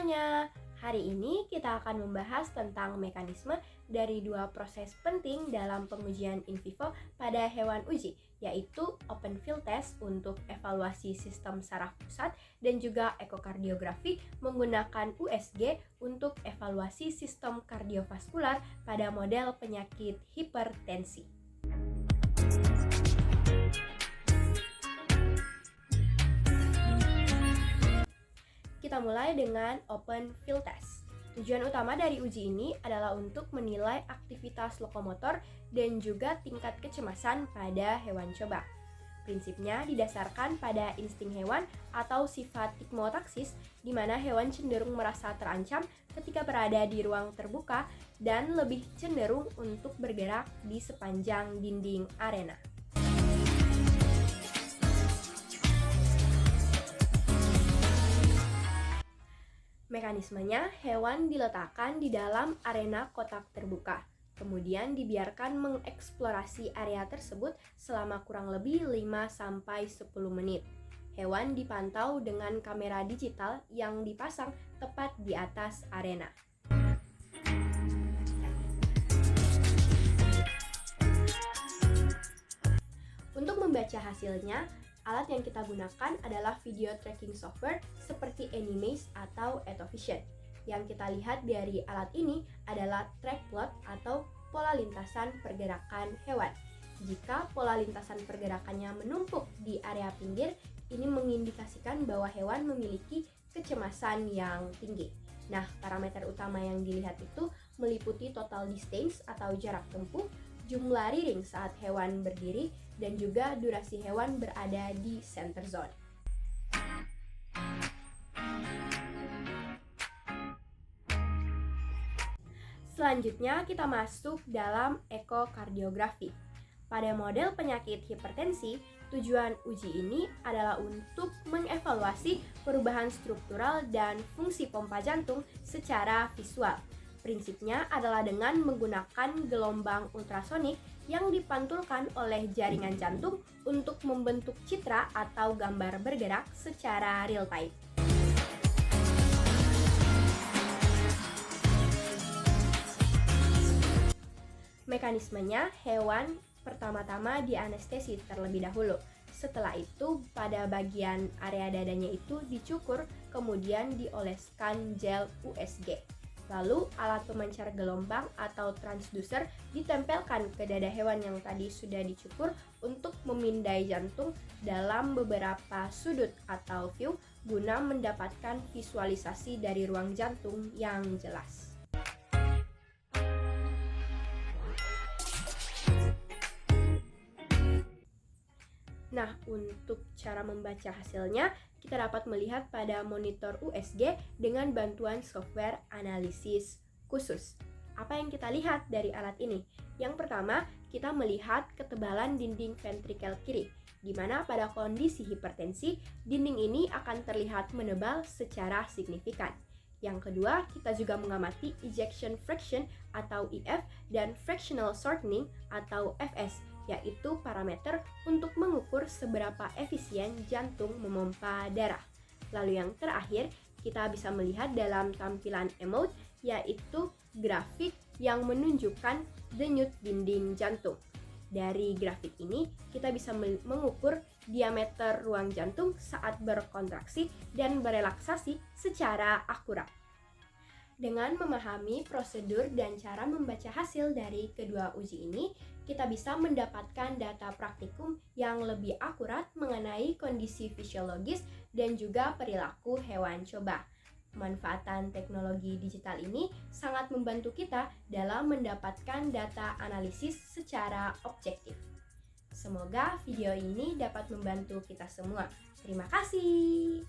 semuanya, hari ini kita akan membahas tentang mekanisme dari dua proses penting dalam pengujian in vivo pada hewan uji, yaitu open field test untuk evaluasi sistem saraf pusat dan juga ekokardiografi menggunakan USG untuk evaluasi sistem kardiovaskular pada model penyakit hipertensi. Kita mulai dengan open field test. Tujuan utama dari uji ini adalah untuk menilai aktivitas lokomotor dan juga tingkat kecemasan pada hewan coba. Prinsipnya didasarkan pada insting hewan atau sifat tikmotaksis, di mana hewan cenderung merasa terancam ketika berada di ruang terbuka dan lebih cenderung untuk bergerak di sepanjang dinding arena. Mekanismenya, hewan diletakkan di dalam arena kotak terbuka, kemudian dibiarkan mengeksplorasi area tersebut selama kurang lebih 5-10 menit. Hewan dipantau dengan kamera digital yang dipasang tepat di atas arena. Untuk membaca hasilnya, alat yang kita gunakan adalah video tracking software seperti Animaze atau Etovision. Yang kita lihat dari alat ini adalah track plot atau pola lintasan pergerakan hewan. Jika pola lintasan pergerakannya menumpuk di area pinggir, ini mengindikasikan bahwa hewan memiliki kecemasan yang tinggi. Nah, parameter utama yang dilihat itu meliputi total distance atau jarak tempuh, jumlah riring saat hewan berdiri, dan juga durasi hewan berada di center zone. Selanjutnya kita masuk dalam ekokardiografi. Pada model penyakit hipertensi, tujuan uji ini adalah untuk mengevaluasi perubahan struktural dan fungsi pompa jantung secara visual. Prinsipnya adalah dengan menggunakan gelombang ultrasonik yang dipantulkan oleh jaringan jantung untuk membentuk citra atau gambar bergerak secara real time. Mekanismenya, hewan pertama-tama dianestesi terlebih dahulu. Setelah itu, pada bagian area dadanya itu dicukur, kemudian dioleskan gel USG. Lalu alat pemancar gelombang atau transducer ditempelkan ke dada hewan yang tadi sudah dicukur untuk memindai jantung dalam beberapa sudut atau view guna mendapatkan visualisasi dari ruang jantung yang jelas. Nah, untuk cara membaca hasilnya, kita dapat melihat pada monitor USG dengan bantuan software analisis khusus. Apa yang kita lihat dari alat ini? Yang pertama, kita melihat ketebalan dinding ventrikel kiri, di mana pada kondisi hipertensi, dinding ini akan terlihat menebal secara signifikan. Yang kedua, kita juga mengamati ejection fraction atau EF dan fractional shortening atau FS, yaitu parameter untuk mengukur seberapa efisien jantung memompa darah. Lalu yang terakhir, kita bisa melihat dalam tampilan emote, yaitu grafik yang menunjukkan denyut dinding jantung. Dari grafik ini, kita bisa mengukur diameter ruang jantung saat berkontraksi dan berelaksasi secara akurat. Dengan memahami prosedur dan cara membaca hasil dari kedua uji ini, kita bisa mendapatkan data praktikum yang lebih akurat mengenai kondisi fisiologis dan juga perilaku hewan coba. Pemanfaatan teknologi digital ini sangat membantu kita dalam mendapatkan data analisis secara objektif. Semoga video ini dapat membantu kita semua. Terima kasih.